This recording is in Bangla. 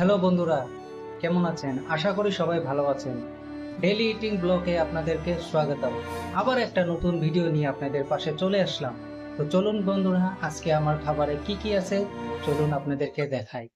হ্যালো বন্ধুরা, কেমন আছেন? আশা করি সবাই ভালো আছেন। ডেইলি ইটিং ব্লগে আপনাদেরকে স্বাগতম। আবার একটা নতুন ভিডিও নিয়ে আপনাদের পাশে চলে আসলাম। তো চলুন বন্ধুরা, আজকে আমার খাবারে কি কি আছে চলুন আপনাদেরকে দেখাই।